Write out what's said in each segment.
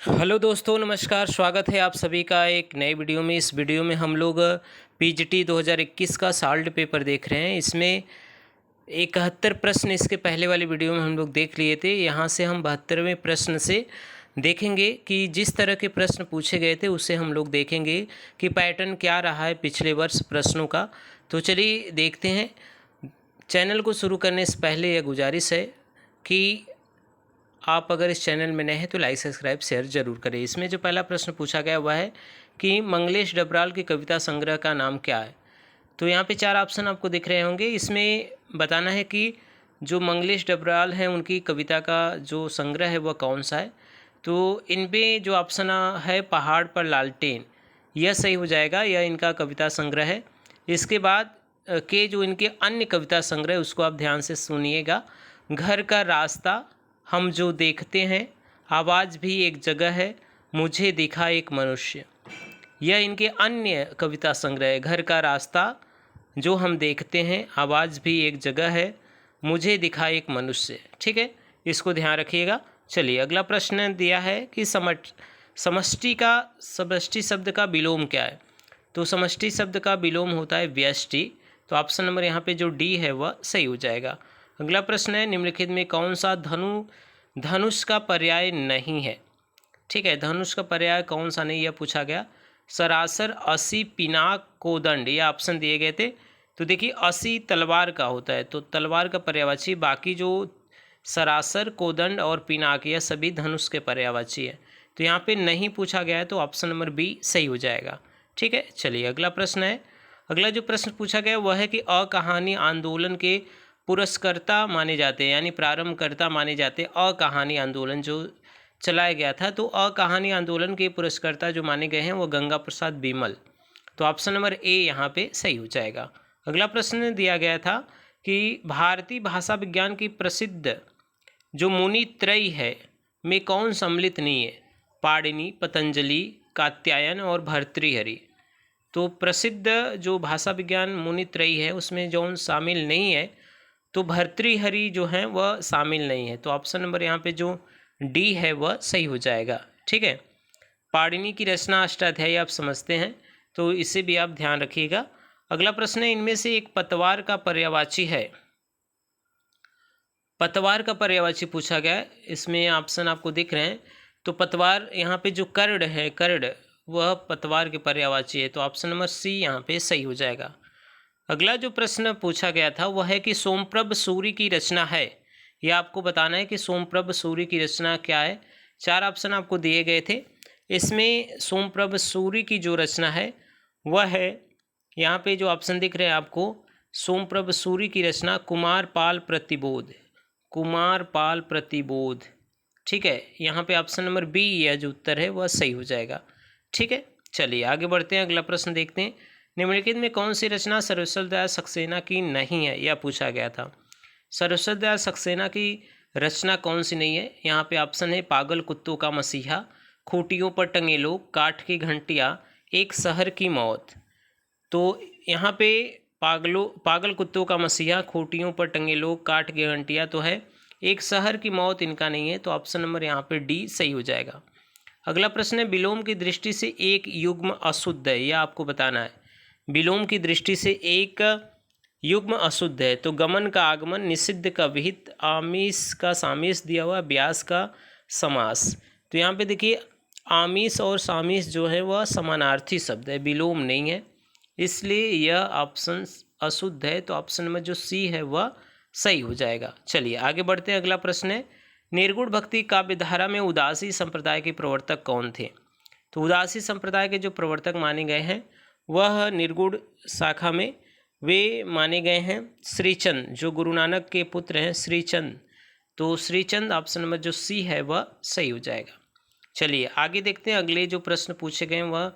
Hello दोस्तों, नमस्कार। स्वागत है आप सभी का एक नए वीडियो में। इस वीडियो में हम लोग पीजीटी 2021 का साल्ट पेपर देख रहे हैं। इसमें 71 प्रश्न इसके पहले वाली वीडियो में हम लोग देख लिए थे। यहाँ से हम 72वें प्रश्न से देखेंगे कि जिस तरह के प्रश्न पूछे गए थे उससे हम लोग देखेंगे कि पैटर्न क्या रहा है पिछले वर्ष प्रश्नों का। तो चलिए देखते हैं। चैनल को शुरू करने से पहले यह गुजारिश है कि आप अगर इस चैनल में नए हैं तो लाइक सब्सक्राइब शेयर जरूर करें। इसमें जो पहला प्रश्न पूछा गया वह है कि मंगलेश डबराल की कविता संग्रह का नाम क्या है। तो यहाँ पे 4 ऑप्शन आपको दिख रहे होंगे। इसमें बताना है कि जो मंगलेश डबराल हैं उनकी कविता का जो संग्रह है वह कौन सा है। तो इन पे जो ऑप्शन है पहाड़ पर लालटेन, यह सही हो जाएगा, यह इनका कविता संग्रह है। इसके बाद के जो इनके अन्य कविता संग्रह उसको आप ध्यान से सुनिएगा। घर का रास्ता, हम जो देखते हैं, आवाज़ भी एक जगह है, मुझे दिखा एक मनुष्य, यह इनके अन्य कविता संग्रह है। घर का रास्ता, जो हम देखते हैं, आवाज़ भी एक जगह है, मुझे दिखा एक मनुष्य। ठीक है, इसको ध्यान रखिएगा। चलिए अगला प्रश्न दिया है कि समष्टि शब्द का विलोम क्या है। तो समष्टि शब्द का विलोम होता है व्यष्टि। तो ऑप्शन नंबर यहाँ पे जो डी है वह सही हो जाएगा। अगला प्रश्न है निम्नलिखित में कौन सा धनुष का पर्याय नहीं है। ठीक है, धनुष का पर्याय कौन सा नहीं, यह पूछा गया। सरासर, असी, पिनाक, कोदंड, ये ऑप्शन दिए गए थे। तो देखिए असी तलवार का होता है तो तलवार का पर्यायवाची, बाकी जो सरासर, कोदंड और पिनाक यह सभी धनुष के पर्यायवाची है। तो यहाँ पे नहीं पूछा गया है तो ऑप्शन नंबर बी सही हो जाएगा। ठीक है, चलिए अगला प्रश्न है। अगला जो प्रश्न पूछा गया वह है कि अकहानी आंदोलन के पुरस्कर्ता माने जाते हैं, यानी प्रारंभकर्ता माने जाते हैं। अकहानी आंदोलन जो चलाया गया था, तो अकहानी आंदोलन के पुरस्कर्ता जो माने गए हैं वो गंगा प्रसाद बिमल। तो ऑप्शन नंबर ए यहाँ पे सही हो जाएगा। अगला प्रश्न दिया गया था कि भारतीय भाषा विज्ञान की प्रसिद्ध जो मुनि त्रयी है में कौन सम्मिलित नहीं है। पाणिनि, पतंजलि, कात्यायन और भर्तृहरि। तो प्रसिद्ध जो भाषा विज्ञान मुनि त्रयी है उसमें जौन शामिल नहीं है, तो भर्तृहरि जो है वह शामिल नहीं है। तो ऑप्शन नंबर यहाँ पे जो डी है वह सही हो जाएगा। ठीक है, पाणिनि की रचना अष्टाध्यायी आप समझते हैं, तो इसे भी आप ध्यान रखिएगा। अगला प्रश्न है इनमें से एक पतवार का पर्यायवाची है। पतवार का पर्यायवाची पूछा गया है। इसमें ऑप्शन आपको दिख रहे हैं। तो पतवार यहाँ पे जो कर्ण है, कर्ण वह पतवार के पर्यायवाची है। तो ऑप्शन नंबर सी यहाँ पे सही हो जाएगा। अगला जो प्रश्न पूछा गया था वह है कि सोमप्रभ सूरी की रचना है। यह आपको बताना है कि सोमप्रभ सूरी की रचना क्या है। 4 ऑप्शन आपको दिए गए थे। इसमें सोमप्रभ सूरी की जो रचना है वह है, यहाँ पे जो ऑप्शन दिख रहे हैं आपको, सोमप्रभ सूरी की रचना कुमारपाल प्रतिबोध, कुमारपाल प्रतिबोध। ठीक है, यहाँ पे ऑप्शन नंबर बी यह जो उत्तर है वह सही हो जाएगा। ठीक है, चलिए आगे बढ़ते हैं। अगला प्रश्न देखते हैं। निम्नलिखित में कौन सी रचना सर्वश्रेष्ठ दयाल सक्सेना की नहीं है, यह पूछा गया था। सर्वश्रेष्ठ दयाल सक्सेना की रचना कौन सी नहीं है। यहाँ पे ऑप्शन है पागल कुत्तों का मसीहा, खूंटियों पर टंगे लोग, काठ की घंटियाँ, एक शहर की मौत। तो यहाँ पे पागल कुत्तों का मसीहा, खूंटियों पर टंगे लोग, काठ की घंटियाँ तो है, एक शहर की मौत इनका नहीं है। तो ऑप्शन नंबर यहाँ पे डी सही हो जाएगा। अगला प्रश्न है विलोम की दृष्टि से एक युग्म अशुद्ध है, यह आपको बताना है। विलोम की दृष्टि से एक युग्म अशुद्ध है। तो गमन का आगमन, निषिद्ध का विहित, आमिष का सामिष दिया हुआ, ब्यास का समास। तो यहाँ पे देखिए आमिष और सामिष जो है वह समानार्थी शब्द है, विलोम नहीं है, इसलिए यह ऑप्शन अशुद्ध है। तो ऑप्शन नंबर जो सी है वह सही हो जाएगा। चलिए आगे बढ़ते हैं। अगला प्रश्न है निर्गुण भक्ति काव्यधारा में उदासी संप्रदाय के प्रवर्तक कौन थे। तो उदासी संप्रदाय के जो प्रवर्तक माने गए हैं वह निर्गुण शाखा में वे माने गए हैं श्रीचंद, जो गुरु नानक के पुत्र हैं श्रीचंद। तो श्रीचंद ऑप्शन नंबर जो सी है वह सही हो जाएगा। चलिए आगे देखते हैं। अगले जो प्रश्न पूछे गए वह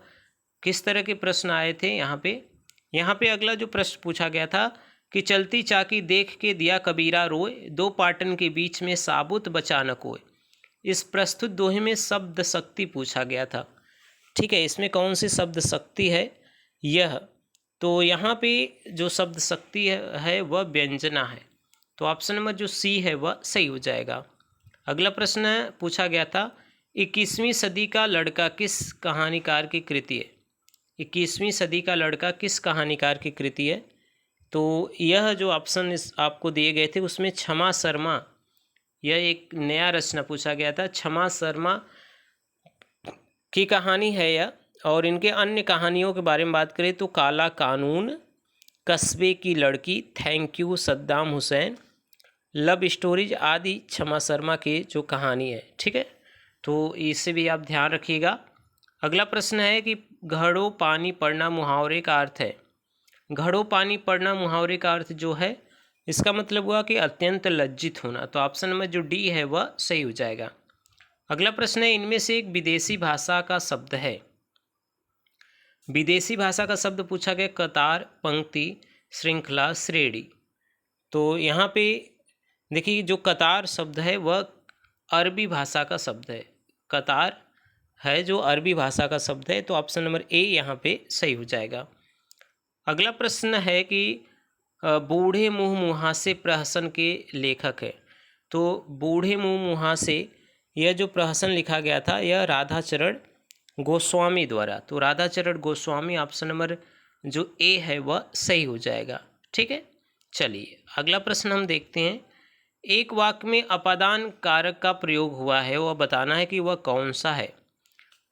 किस तरह के प्रश्न आए थे। यहाँ पे अगला जो प्रश्न पूछा गया था कि चलती चाकी देख के दिया कबीरा रोए, दो पाटन के बीच में साबुत बचा न कोय। इस प्रस्तुत दोहे में शब्द शक्ति पूछा गया था। ठीक है, इसमें कौन सी शब्द शक्ति है यह। तो यहाँ पे जो शब्द शक्ति है वह व्यंजना है। तो ऑप्शन नंबर जो सी है वह सही हो जाएगा। अगला प्रश्न पूछा गया था 21वीं सदी का लड़का किस कहानीकार की कृति है? 21वीं सदी का लड़का किस कहानीकार की कृति है? तो यह जो ऑप्शन इस आपको दिए गए थे उसमें क्षमा शर्मा, यह एक नया रचना पूछा गया था। क्षमा शर्मा की कहानी है यह। और इनके अन्य कहानियों के बारे में बात करें तो काला कानून, कस्बे की लड़की, thank you Saddam Hussain, love stories आदि क्षमा शर्मा की जो कहानी है। ठीक है, तो इसे भी आप ध्यान रखिएगा। अगला प्रश्न है कि घड़ों पानी पड़ना मुहावरे का अर्थ है। घड़ों पानी पड़ना मुहावरे का अर्थ जो है, इसका मतलब हुआ कि अत्यंत लज्जित होना। तो ऑप्शन नंबर जो डी है वह सही हो जाएगा। अगला प्रश्न है, इनमें से एक विदेशी भाषा का शब्द है। विदेशी भाषा का शब्द पूछा गया कतार, पंक्ति, श्रृंखला, श्रेणी। तो यहाँ पे देखिए जो कतार शब्द है वह अरबी भाषा का शब्द है। कतार है जो अरबी भाषा का शब्द है, तो ऑप्शन नंबर ए यहाँ पे सही हो जाएगा। अगला प्रश्न है कि बूढ़े मुँह मुहासे प्रहसन के लेखक है। तो बूढ़े मुँह मुहासे यह जो प्रहसन लिखा गया था यह राधाचरण गोस्वामी द्वारा। तो राधाचरण गोस्वामी, ऑप्शन नंबर जो ए है वह सही हो जाएगा। ठीक है, चलिए अगला प्रश्न हम देखते हैं। एक वाक्य में अपादान कारक का प्रयोग हुआ है, वह बताना है कि वह कौन सा है।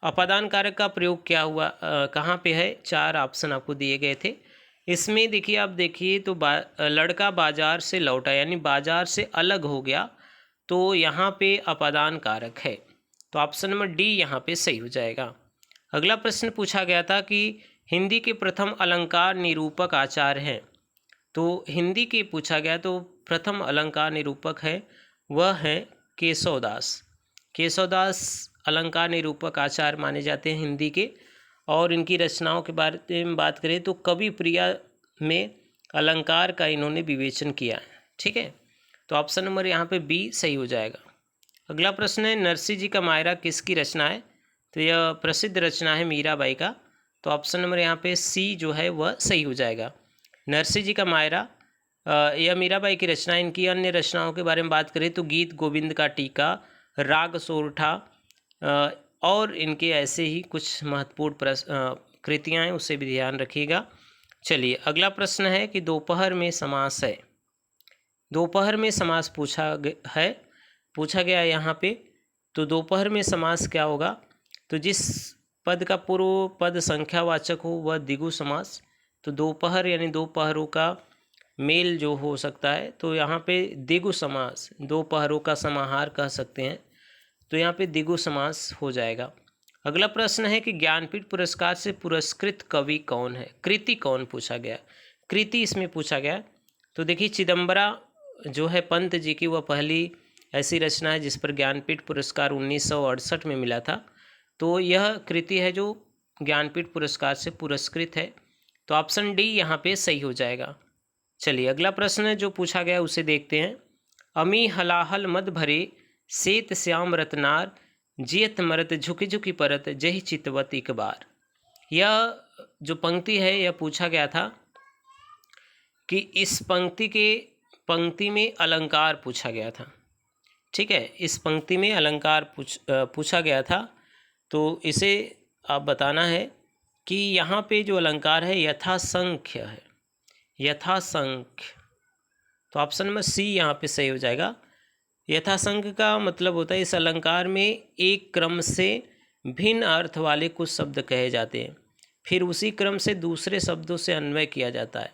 अपादान कारक का प्रयोग क्या हुआ, कहाँ पे है? 4 ऑप्शन आपको दिए गए थे। इसमें देखिए, आप देखिए तो लड़का बाजार से लौटा, यानी बाजार से अलग हो गया, तो यहाँ पे अपादान कारक है। तो ऑप्शन नंबर डी यहाँ पे सही हो जाएगा। अगला प्रश्न पूछा गया था कि हिंदी के प्रथम अलंकार निरूपक आचार्य हैं। तो हिंदी के पूछा गया तो प्रथम अलंकार निरूपक है वह है केशवदास। केशवदास अलंकार निरूपक आचार्य माने जाते हैं हिंदी के। और इनकी रचनाओं के बारे में बात करें तो कवि प्रिया में अलंकार का इन्होंने विवेचन किया है। ठीक है, तो ऑप्शन नंबर यहाँ पे बी सही हो जाएगा। अगला प्रश्न है, नरसिंह जी का मायरा किसकी रचना है? तो यह प्रसिद्ध रचना है मीराबाई का। तो ऑप्शन नंबर यहाँ पे सी जो है वह सही हो जाएगा। नरसिंह जी का मायरा यह मीराबाई की रचना। इनकी अन्य रचनाओं के बारे में बात करें तो गीत गोविंद का टीका, राग सोरठा और इनके ऐसे ही कुछ महत्वपूर्ण कृतियाँ हैं, उससे भी ध्यान रखिएगा। चलिए अगला प्रश्न है कि दोपहर में समास है। दोपहर में समास पूछा गया यहाँ पे। तो दोपहर में समास क्या होगा? तो जिस पद का पूर्व पद संख्यावाचक हो वह द्विगु समास। तो दोपहर यानी दोपहरों का मेल जो हो सकता है, तो यहाँ पे द्विगु समास, दोपहरों का समाहार कह सकते हैं, तो यहाँ पे द्विगु समास हो जाएगा। अगला प्रश्न है कि ज्ञानपीठ पुरस्कार से पुरस्कृत कवि कौन है? कृति कौन पूछा गया? कृति इसमें पूछा गया। तो देखिए चिदम्बरा जो है पंत जी की, वह पहली ऐसी रचना है जिस पर ज्ञानपीठ पुरस्कार 1968 में मिला था। तो यह कृति है जो ज्ञानपीठ पुरस्कार से पुरस्कृत है। तो ऑप्शन डी यहाँ पे सही हो जाएगा। चलिए अगला प्रश्न जो पूछा गया उसे देखते हैं। अमी हलाहल मद भरे सेत श्याम रतनार, जियत मरत झुकी झुकी परत जही चितवत एक बार। यह जो पंक्ति है यह पूछा गया था कि इस पंक्ति में अलंकार पूछा गया था। ठीक है, इस पंक्ति में अलंकार पूछा गया था। तो इसे आप बताना है कि यहाँ पे जो अलंकार है यथासंख्य है, यथासंख्य। तो ऑप्शन नंबर सी यहाँ पे सही हो जाएगा। यथासंख्य का मतलब होता है इस अलंकार में एक क्रम से भिन्न अर्थ वाले कुछ शब्द कहे जाते हैं, फिर उसी क्रम से दूसरे शब्दों से अन्वय किया जाता है,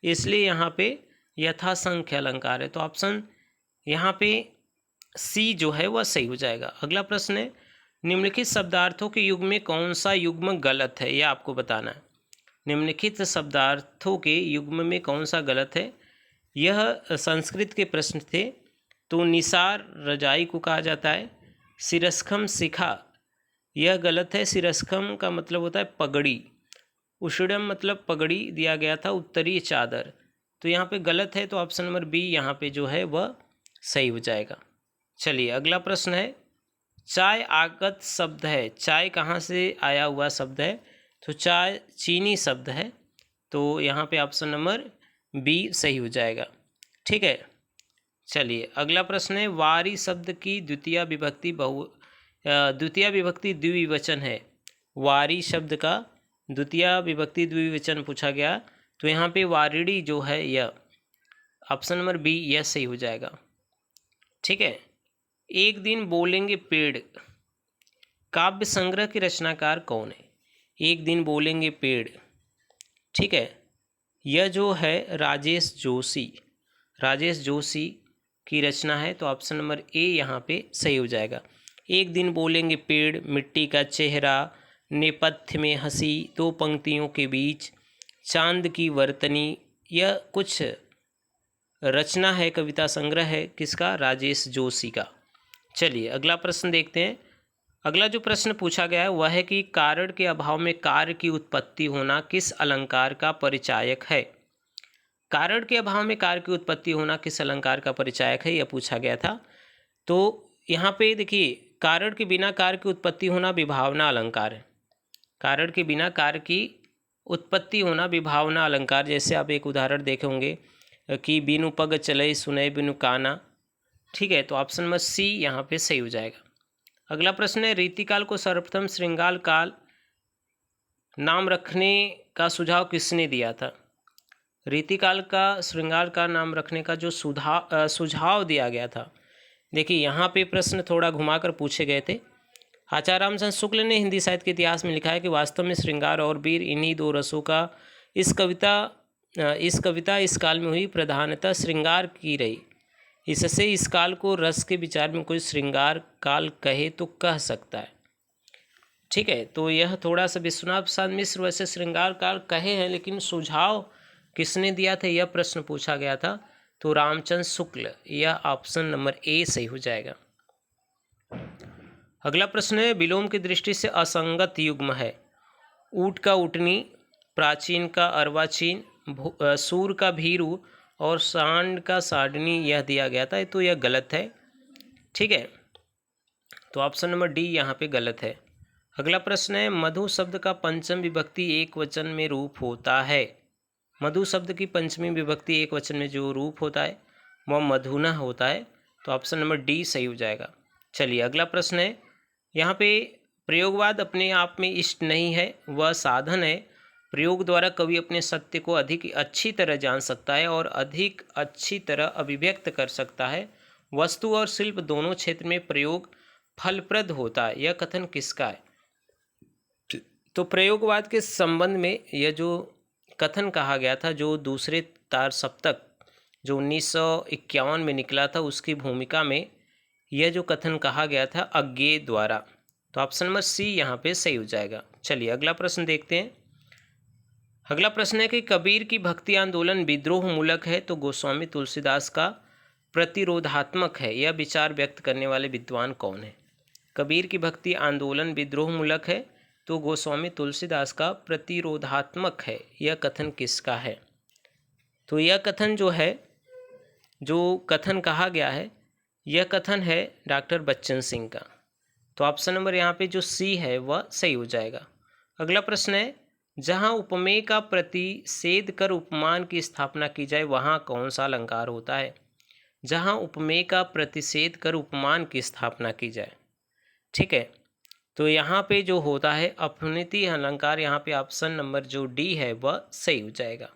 इसलिए यहाँ पे यथासंख्य अलंकार है। तो ऑप्शन यहाँ पे सी जो है वह सही हो जाएगा। अगला प्रश्न है, निम्नलिखित शब्दार्थों के युग्म में कौन सा युग्म गलत है, यह आपको बताना है। निम्नलिखित शब्दार्थों के युग्म में कौन सा गलत है? यह संस्कृत के प्रश्न थे। तो निसार रजाई को कहा जाता है। सिरस्खम शिखा, यह गलत है। सिरस्खम का मतलब होता है पगड़ी। उषिडम मतलब पगड़ी दिया गया था, उत्तरीय चादर। तो यहाँ पे गलत है, तो ऑप्शन नंबर बी यहाँ पे जो है वह सही हो जाएगा। चलिए अगला प्रश्न है, चाय आगत शब्द है। चाय कहाँ से आया हुआ शब्द है? तो चाय चीनी शब्द है। तो यहाँ पे ऑप्शन नंबर बी सही हो जाएगा। ठीक है, चलिए अगला प्रश्न है, वारी शब्द की द्वितीय विभक्ति द्वितीय विभक्ति द्विवचन है। वारी शब्द का द्वितीय विभक्ति द्विवचन पूछा गया, तो यहाँ पे वारिणी जो है यह ऑप्शन नंबर बी यह सही हो जाएगा। ठीक है। एक दिन बोलेंगे पेड़ काव्य संग्रह के रचनाकार कौन है? एक दिन बोलेंगे पेड़, ठीक है, यह जो है राजेश जोशी की रचना है, तो ऑप्शन नंबर ए यहाँ पे सही हो जाएगा। एक दिन बोलेंगे पेड़, मिट्टी का चेहरा, नेपथ्य में हंसी, दो पंक्तियों के बीच, चांद की वर्तनी, यह कुछ रचना है, कविता संग्रह है, किसका? राजेश जोशी का। चलिए अगला प्रश्न देखते हैं। अगला जो प्रश्न पूछा गया है वह है कि कारण के अभाव में कार्य की उत्पत्ति होना किस अलंकार का परिचायक है? कारण के अभाव में कार्य की उत्पत्ति होना किस अलंकार का परिचायक है, यह पूछा गया था। तो यहाँ पे देखिए, कारण के बिना कार्य की उत्पत्ति होना विभावना अलंकार है। कारण के बिना कार्य की उत्पत्ति होना विभावना अलंकार। जैसे आप एक उदाहरण देखे होंगे कि बिनु पग चले सुनय बिनु काना, ठीक है, तो ऑप्शन नंबर सी यहाँ पे सही हो जाएगा। अगला प्रश्न है, रीतिकाल को सर्वप्रथम श्रृंगार काल नाम रखने का सुझाव किसने दिया था? रीतिकाल का श्रृंगार का नाम रखने का जो सुझाव दिया गया था, देखिए यहाँ पे प्रश्न थोड़ा घुमाकर पूछे गए थे। आचार्य रामचंद्र शुक्ल ने हिंदी साहित्य के इतिहास में लिखा है कि वास्तव में श्रृंगार और वीर इन्हीं दो रसों का इस कविता इस काल में हुई, प्रधानतः श्रृंगार की रही। इससे इस काल को रस के विचार में कोई श्रृंगार काल कहे तो कह सकता है। ठीक है, तो यह थोड़ा सा विश्वनाथ प्रसाद मिश्र वैसे श्रृंगार काल कहे हैं, लेकिन सुझाव किसने दिया था यह प्रश्न पूछा गया था, तो रामचंद्र शुक्ल, यह ऑप्शन नंबर ए सही हो जाएगा। अगला प्रश्न है, विलोम की दृष्टि से असंगत युग्म है। ऊट का ऊटनी, प्राचीन का अर्वाचीन, सूर का भीरू और सांड का साडनी, यह दिया गया था, तो यह गलत है। ठीक है, तो ऑप्शन नंबर डी यहाँ पे गलत है। अगला प्रश्न है, मधु शब्द का पंचम विभक्ति एक वचन में रूप होता है। मधु शब्द की पंचमी विभक्ति एक वचन में जो रूप होता है वह मधुना होता है, तो ऑप्शन नंबर डी सही हो जाएगा। चलिए अगला प्रश्न है, यहाँ पे प्रयोगवाद अपने आप में इष्ट नहीं है, वह साधन है। प्रयोग द्वारा कवि अपने सत्य को अधिक अच्छी तरह जान सकता है और अधिक अच्छी तरह अभिव्यक्त कर सकता है। वस्तु और शिल्प दोनों क्षेत्र में प्रयोग फलप्रद होता है, यह कथन किसका है? तो प्रयोगवाद के संबंध में यह जो कथन कहा गया था, जो दूसरे तार सप्तक जो 1951 में निकला था, उसकी भूमिका में यह जो कथन कहा गया था अज्ञेय द्वारा, तो ऑप्शन नंबर सी यहाँ पे सही हो जाएगा। चलिए अगला प्रश्न देखते हैं। अगला प्रश्न है कि कबीर की भक्ति आंदोलन विद्रोह मूलक है तो गोस्वामी तुलसीदास का प्रतिरोधात्मक है, यह विचार व्यक्त करने वाले विद्वान कौन है? कबीर की भक्ति आंदोलन विद्रोह मूलक है तो गोस्वामी तुलसीदास का प्रतिरोधात्मक है, यह कथन किसका है? तो यह कथन जो है, जो कथन कहा गया है, यह कथन है डॉक्टर बच्चन सिंह का, तो ऑप्शन नंबर यहाँ पे जो सी है वह सही हो जाएगा। अगला प्रश्न है, जहाँ उपमेय का प्रतिषेध कर उपमान की स्थापना की जाए वहाँ कौन सा अलंकार होता है? जहाँ उपमेय का प्रतिषेध कर उपमान की स्थापना की जाए, ठीक है, तो यहाँ पे जो होता है अपनीति अलंकार, यहाँ पे ऑप्शन नंबर जो डी है वह सही हो जाएगा।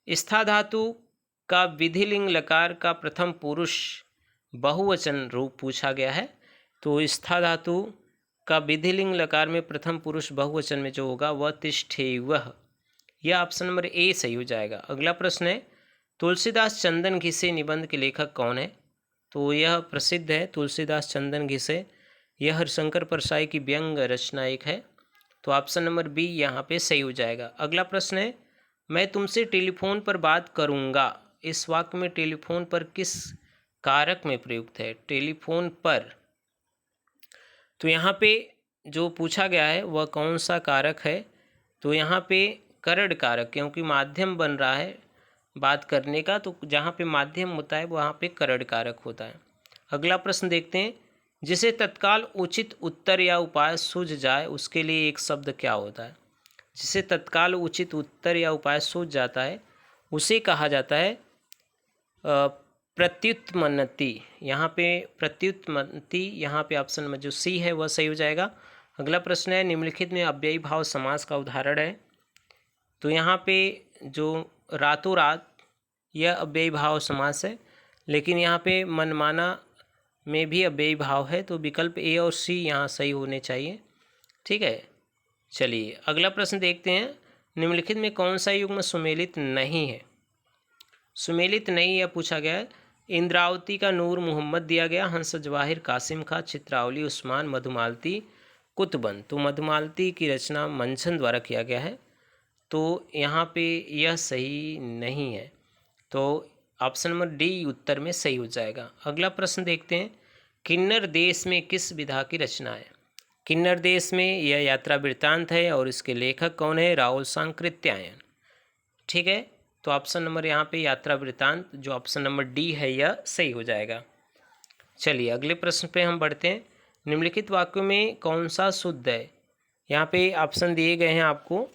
स्था धातु का विधिलिंग लकार का प्रथम पुरुष बहुवचन रूप पूछा गया है, तो स्था धातु का विधिलिंग लकार में प्रथम पुरुष बहुवचन में जो होगा वह तिष्ठेवः, यह ऑप्शन नंबर ए सही हो जाएगा। अगला प्रश्न है, तुलसीदास चंदन घिसे निबंध के लेखक कौन है? तो यह प्रसिद्ध है तुलसीदास चंदन घिसे, यह हरिशंकर परसाई की व्यंग रचना एक है, तो ऑप्शन नंबर बी यहाँ पे सही हो जाएगा। अगला प्रश्न है, मैं तुमसे टेलीफोन पर बात करूँगा, इस वाक्य में टेलीफोन पर किस कारक में प्रयुक्त है? टेलीफोन पर, तो यहाँ पे जो पूछा गया है वह कौन सा कारक है? तो यहाँ पे करण कारक, क्योंकि माध्यम बन रहा है बात करने का, तो जहाँ पे माध्यम होता है वहाँ पे करण कारक होता है। अगला प्रश्न देखते हैं, जिसे तत्काल उचित उत्तर या उपाय सूझ जाए उसके लिए एक शब्द क्या होता है? जिसे तत्काल उचित उत्तर या उपाय सूझ जाता है उसे कहा जाता है प्रत्युत्पन्नति, यहाँ पे प्रत्युत्पन्नति, यहाँ पे ऑप्शन में जो सी है वह सही हो जाएगा। अगला प्रश्न है, निम्नलिखित में अव्ययी भाव समास का उदाहरण है। तो यहाँ पे जो रातों रात, यह अव्ययी भाव समास है, लेकिन यहाँ पे मनमाना में भी अव्ययी भाव है, तो विकल्प ए और सी यहाँ सही होने चाहिए। ठीक है, चलिए अगला प्रश्न देखते हैं। निम्नलिखित में कौन सा युग्म सुमेलित नहीं है? सुमेलित नहीं यह पूछा गया है। इंद्रावती का नूर मोहम्मद दिया गया, हंस जवाहिर कासिम खां, चित्रावली उस्मान, मधुमालती कुतुबन। तो मधुमालती की रचना मंचन द्वारा किया गया है, तो यहाँ पे यह सही नहीं है, तो ऑप्शन नंबर डी उत्तर में सही हो जाएगा। अगला प्रश्न देखते हैं, किन्नर देश में किस विधा की रचना है? किन्नर देश में यह यात्रा वृत्तांत है और इसके लेखक कौन है? राहुल सांकृत्यायन। ठीक है, तो ऑप्शन नंबर यहाँ पे यात्रा वृत्तांत, जो ऑप्शन नंबर डी है, यह सही हो जाएगा। चलिए अगले प्रश्न पे हम बढ़ते हैं। निम्नलिखित वाक्यों में कौन सा शुद्ध है? यहाँ पे ऑप्शन दिए गए हैं आपको।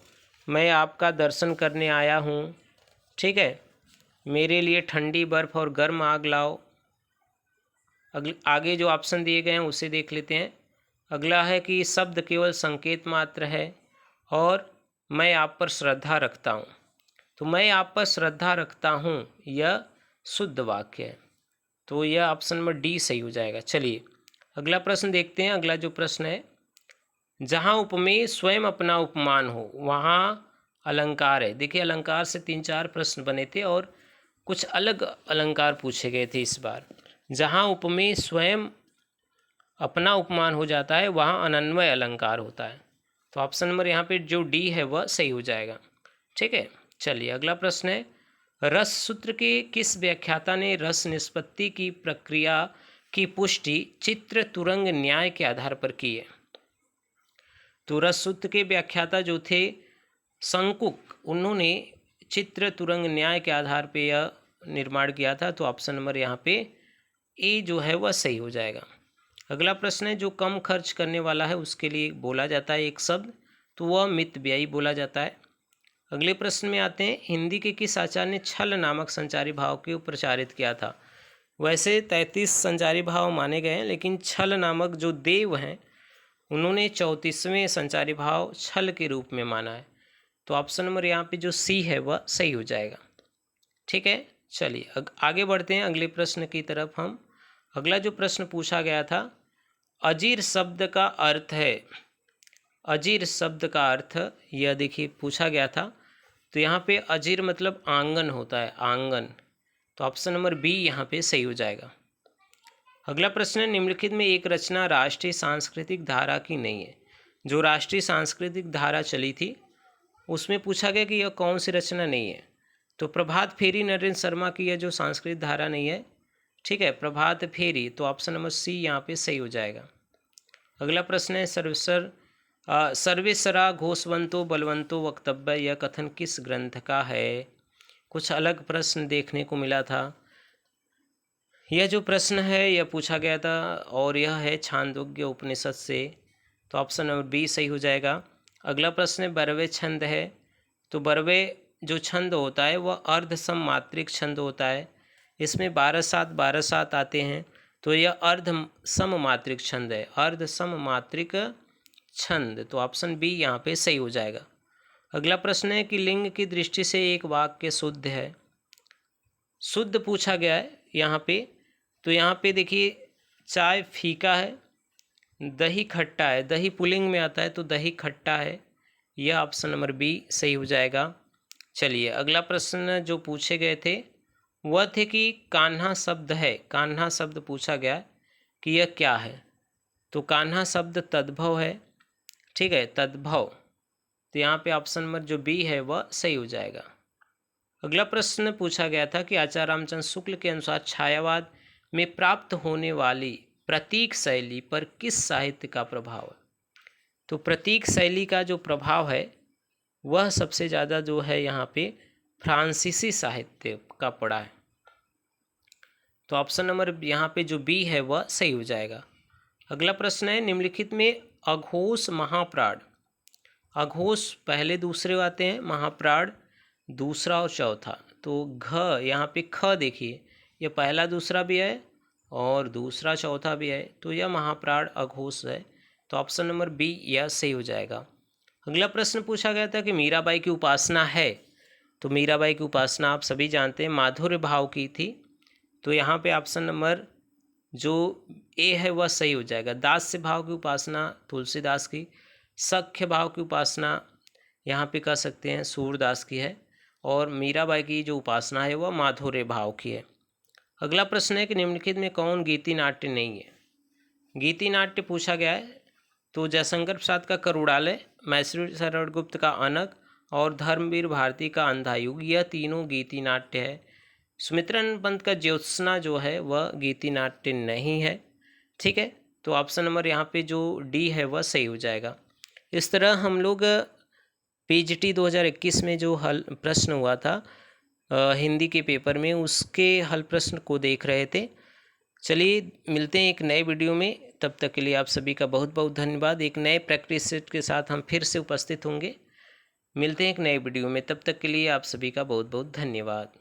मैं आपका दर्शन करने आया हूँ, ठीक है, मेरे लिए ठंडी बर्फ़ और गर्म आग लाओ। आगे जो ऑप्शन दिए गए हैं उसे देख लेते हैं। अगला है कि शब्द केवल संकेत मात्र है, और मैं आप पर श्रद्धा रखता हूँ। तो मैं आप पर श्रद्धा रखता हूँ यह शुद्ध वाक्य है, तो यह ऑप्शन नंबर डी सही हो जाएगा। चलिए अगला प्रश्न देखते हैं। अगला जो प्रश्न है, जहाँ उपमेय स्वयं अपना उपमान हो वहाँ अलंकार है। देखिए अलंकार से 3-4 प्रश्न बने थे और कुछ अलग अलंकार पूछे गए थे इस बार। जहाँ उपमेय स्वयं अपना उपमान हो जाता है वहाँ अनन्वय अलंकार होता है, तो ऑप्शन नंबर यहाँ पे जो डी है वह सही हो जाएगा। ठीक है, चलिए अगला प्रश्न है, रस सूत्र के किस व्याख्याता ने रस निष्पत्ति की प्रक्रिया की पुष्टि चित्र तुरंग न्याय के आधार पर की है? तो रस सूत्र के व्याख्याता जो थे शंकुक, उन्होंने चित्र तुरंग न्याय के आधार पर यह निर्माण किया था, तो ऑप्शन नंबर यहाँ पे ए जो है वह सही हो जाएगा। अगला प्रश्न है, जो कम खर्च करने वाला है उसके लिए बोला जाता है एक शब्द, तो वह मितव्ययी बोला जाता है। अगले प्रश्न में आते हैं, हिंदी के किस आचार्य ने छल नामक संचारी भाव को प्रचारित किया था? वैसे 33 संचारी भाव माने गए हैं, लेकिन छल नामक जो देव हैं उन्होंने 34वें संचारी भाव छल के रूप में माना है, तो ऑप्शन नंबर यहाँ पे जो सी है वह सही हो जाएगा। ठीक है, चलिए आगे बढ़ते हैं अगले प्रश्न की तरफ हम। अगला जो प्रश्न पूछा गया था, अजीर शब्द का अर्थ है। अजीर शब्द का अर्थ यह देखिए पूछा गया था, तो यहाँ पे अजीर मतलब आंगन होता है, आंगन, तो ऑप्शन नंबर बी यहाँ पे सही हो जाएगा। अगला प्रश्न है, निम्नलिखित में एक रचना राष्ट्रीय सांस्कृतिक धारा की नहीं है। जो राष्ट्रीय सांस्कृतिक धारा चली थी उसमें पूछा गया कि यह कौन सी रचना नहीं है? तो प्रभात फेरी नरेंद्र शर्मा की यह जो सांस्कृतिक धारा नहीं है, ठीक है, प्रभात फेरी, तो ऑप्शन नंबर सी यहाँ पे सही हो जाएगा। अगला प्रश्न है, सर्वेसरा घोषवंतो बलवंतो वक्तव्य, यह कथन किस ग्रंथ का है? कुछ अलग प्रश्न देखने को मिला था। यह जो प्रश्न है यह पूछा गया था और यह है छांदोग्य उपनिषद से, तो ऑप्शन नंबर बी सही हो जाएगा। अगला प्रश्न है, बरवे छंद है। तो बरवे जो छंद होता है वह अर्ध सममात्रिक छंद होता है, इसमें 12/7 आते हैं, तो यह अर्ध सममात्रिक छंद है, अर्ध सममात्रिक छंद, तो ऑप्शन बी यहाँ पे सही हो जाएगा। अगला प्रश्न है कि लिंग की दृष्टि से एक वाक्य शुद्ध है। शुद्ध पूछा गया है यहाँ पे, तो यहाँ पे देखिए चाय फीका है, दही खट्टा है, दही पुल्लिंग में आता है तो दही खट्टा है, यह ऑप्शन नंबर बी सही हो जाएगा। चलिए अगला प्रश्न जो पूछे गए थे वह थे कि कान्हा शब्द है, कान्हा शब्द पूछा गया कि यह क्या है? तो कान्हा शब्द तद्भव है, ठीक है, तद्भव, तो यहाँ पे ऑप्शन नंबर जो बी है वह सही हो जाएगा। अगला प्रश्न पूछा गया था कि आचार्य रामचंद्र शुक्ल के अनुसार छायावाद में प्राप्त होने वाली प्रतीक शैली पर किस साहित्य का प्रभाव है? तो प्रतीक शैली का जो प्रभाव है वह सबसे ज़्यादा जो है यहाँ पे फ्रांसीसी साहित्य का पड़ा है, तो ऑप्शन नंबर यहाँ पे जो बी है वह सही हो जाएगा। अगला प्रश्न है, निम्नलिखित में अघोष महाप्राण, अघोष पहले दूसरे आते हैं, महाप्राण दूसरा और चौथा, तो घ यहाँ पे ख देखिए यह पहला दूसरा भी है और दूसरा चौथा भी है, तो यह महाप्राण अघोष है। तो ऑप्शन नंबर बी यह सही हो जाएगा। अगला प्रश्न पूछा गया था कि मीराबाई की उपासना है, तो मीराबाई की उपासना आप सभी जानते हैं माधुर्य भाव की थी। तो यहाँ पे ऑप्शन नंबर जो ए है वह सही हो जाएगा। दास्य भाव की उपासना तुलसीदास की, सख्य भाव की उपासना यहाँ पे कह सकते हैं सूरदास की है, और मीराबाई की जो उपासना है वह माधुर्य भाव की है। अगला प्रश्न है कि निम्नलिखित में कौन गीति नाट्य नहीं है। गीति नाट्य पूछा गया है तो जयशंकर प्रसाद का करुड़ालय, मैसूर शरण गुप्त का अनग और धर्मवीर भारती का अंधायुग, यह तीनों गीति नाट्य है। सुमित्रानंद पंत का ज्योत्सना जो है वह गीति नाट्य नहीं है। ठीक है, तो ऑप्शन नंबर यहाँ पे जो डी है वह सही हो जाएगा। इस तरह हम लोग पीजीटी 2021 में जो हल प्रश्न हुआ था हिंदी के पेपर में, उसके हल प्रश्न को देख रहे थे। चलिए मिलते हैं एक नए वीडियो में, तब तक के लिए आप सभी का बहुत बहुत धन्यवाद। एक नए प्रैक्टिस सेट के साथ हम फिर से उपस्थित होंगे। मिलते हैं एक नए वीडियो में, तब तक के लिए आप सभी का बहुत बहुत धन्यवाद।